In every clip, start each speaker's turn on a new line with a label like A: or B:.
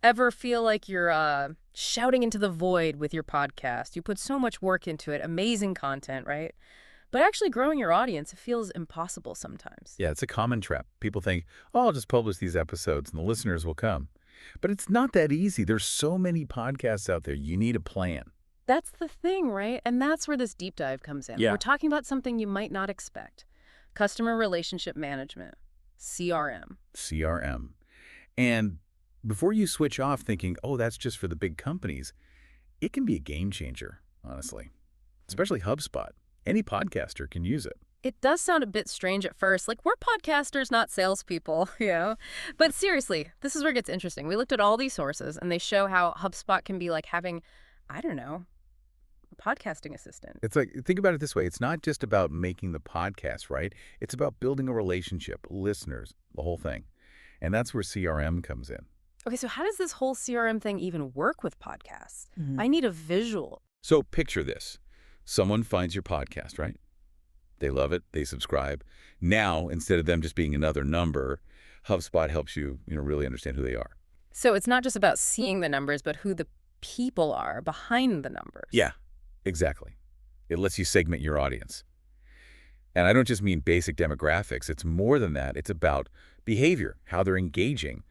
A: Ever feel like you're shouting into the void with your podcast? You put so much work into it, amazing content, right? But actually growing your audience, it feels impossible sometimes.
B: Yeah, it's a common trap. People think, oh, I'll just publish these episodes and the listeners will come. But it's not that easy. There's so many podcasts out there. You need a plan.
A: That's the thing, right? And that's where this deep dive comes in.
B: Yeah.
A: We're talking about something you might not expect. Customer relationship management, CRM.
B: CRM. And before you switch off thinking, oh, that's just for the big companies, it can be a game changer, honestly. Especially HubSpot. Any podcaster can use it.
A: It does sound a bit strange at first, like we're podcasters, not salespeople, you know? But seriously, this is where it gets interesting. We looked at all these sources, and they show how HubSpot can be like having, I don't know, a podcasting assistant.
B: It's like, think about it this way. It's not just about making the podcast, right? It's about building a relationship, listeners, the whole thing. And that's where CRM comes in.
A: Okay, so how does this whole CRM thing even work with podcasts? I need a visual.
B: So picture this. Someone finds your podcast, right? They love it. They subscribe. Now, instead of them just being another number, HubSpot helps you, really understand who they are.
A: So it's not just about seeing the numbers, but who the people are behind the numbers.
B: Yeah, exactly. It lets you segment your audience. And I don't just mean basic demographics. It's more than that. It's about behavior, how they're engaging.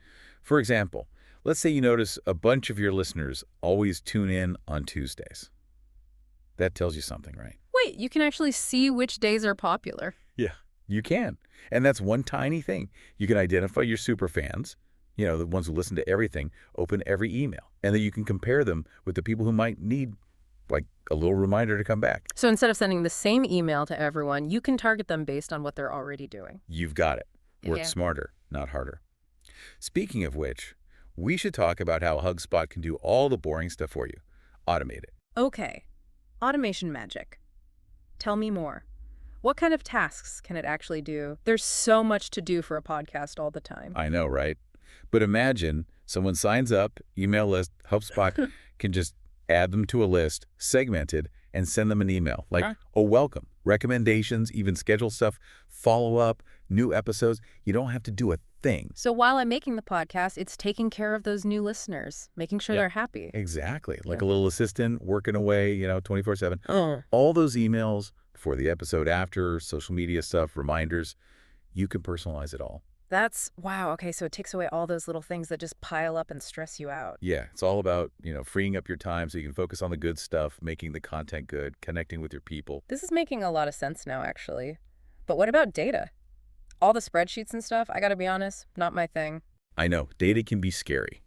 B: For example, let's say you notice a bunch of your listeners always tune in on Tuesdays. That tells you something, right?
A: Wait, you can actually see which days are popular.
B: Yeah, you can. And that's one tiny thing. You can identify your super fans, the ones who listen to everything, open every email. And then you can compare them with the people who might need, like, a little reminder to come back.
A: So instead of sending the same email to everyone, you can target them based on what they're already doing.
B: You've got it. Work
A: Yeah.
B: smarter, not harder. Speaking of which, we should talk about how HubSpot can do all the boring stuff for you. Automate it.
A: Okay, automation magic. Tell me more. What kind of tasks can it actually do? There's so much to do for a podcast all the time.
B: I know, right? But imagine someone signs up, email list, HubSpot can just add them to a list, segmented, and send them an email. Like,
A: Okay.
B: oh, welcome, recommendations, even schedule stuff, follow up, new episodes. You don't have to do a thing.
A: So while I'm making the podcast, it's taking care of those new listeners, making sure
B: Yeah.
A: they're happy.
B: Exactly. Like
A: Yeah.
B: a little assistant working away, 24/7.
A: Oh.
B: All those emails for the episode after, social media stuff, reminders, you can personalize it all.
A: Wow. Okay, so it takes away all those little things that just pile up and stress you out.
B: Yeah, it's all about, freeing up your time so you can focus on the good stuff, making the content good, connecting with your people.
A: This is making a lot of sense now, actually. But what about data? All the spreadsheets and stuff, I gotta be honest, not my thing.
B: I know, data can be scary,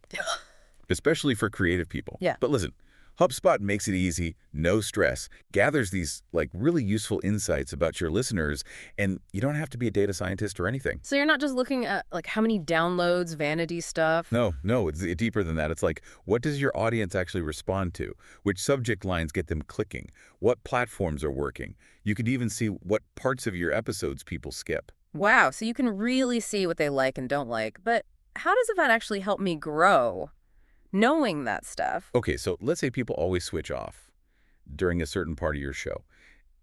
B: especially for creative people.
A: Yeah.
B: But listen, HubSpot makes it easy, no stress, gathers these really useful insights about your listeners, and you don't have to be a data scientist or anything.
A: So you're not just looking at how many downloads, vanity stuff?
B: No, it's deeper than that. It's like, what does your audience actually respond to? Which subject lines get them clicking? What platforms are working? You could even see what parts of your episodes people skip.
A: Wow, so you can really see what they like and don't like. But how does that actually help me grow? Knowing that stuff.
B: Okay, so let's say people always switch off during a certain part of your show.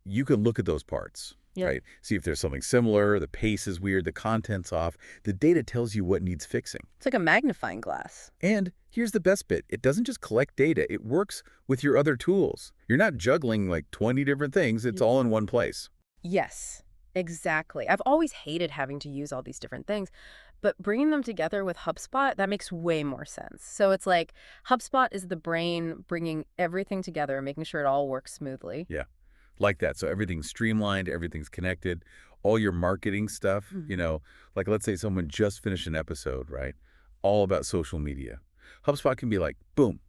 B: You can look at those parts,
A: Yeah.
B: right? See if there's something similar, the pace is weird, the content's off. The data tells you what needs fixing.
A: It's like a magnifying glass.
B: And here's the best bit. It doesn't just collect data. It works with your other tools. You're not juggling 20 different things. It's all in one place.
A: Yes, exactly. I've always hated having to use all these different things, but bringing them together with HubSpot, that makes way more sense. So it's like HubSpot is the brain bringing everything together, making sure it all works smoothly.
B: Yeah, like that. So everything's streamlined, everything's connected. All your marketing stuff, like let's say someone just finished an episode, right? All about social media. HubSpot can be like, boom,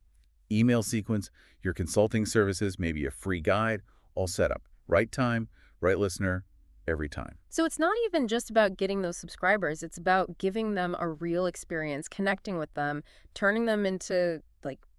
B: email sequence, your consulting services, maybe a free guide, all set up. Right time, right listener, every time.
A: So it's not even just about getting those subscribers. It's about giving them a real experience, connecting with them, turning them into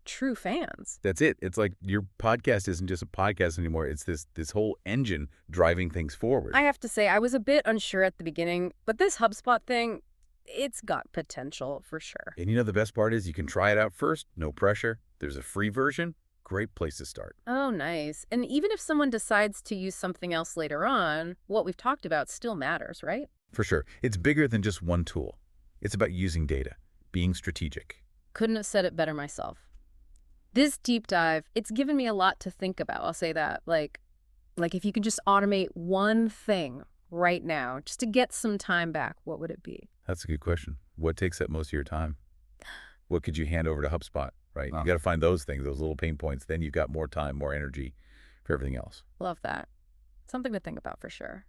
A: true fans.
B: That's it. It's like your podcast isn't just a podcast anymore. It's this whole engine driving things forward.
A: I have to say, I was a bit unsure at the beginning, but this HubSpot thing, it's got potential for sure.
B: And the best part is you can try it out first, no pressure. There's a free version. Great place to start.
A: Oh, nice. And even if someone decides to use something else later on, what we've talked about still matters, right?
B: For sure. It's bigger than just one tool. It's about using data, being strategic,
A: Couldn't have said it better myself. This deep dive, it's given me a lot to think about. I'll say that. Like if you could just automate one thing right now, just to get some time back, what would it be?
B: That's a good question. What takes up most of your time? What could you hand over to HubSpot, right? You
A: Well,
B: got to find those things, those little pain points. Then you've got more time, more energy for everything else.
A: love that. Something to think about for sure.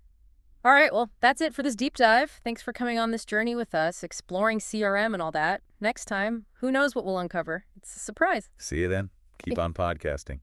A: All right, well, that's it for this deep dive. Thanks for coming on this journey with us, exploring CRM and all that. Next time, who knows what we'll uncover? It's a surprise.
B: See you then. Keep on podcasting.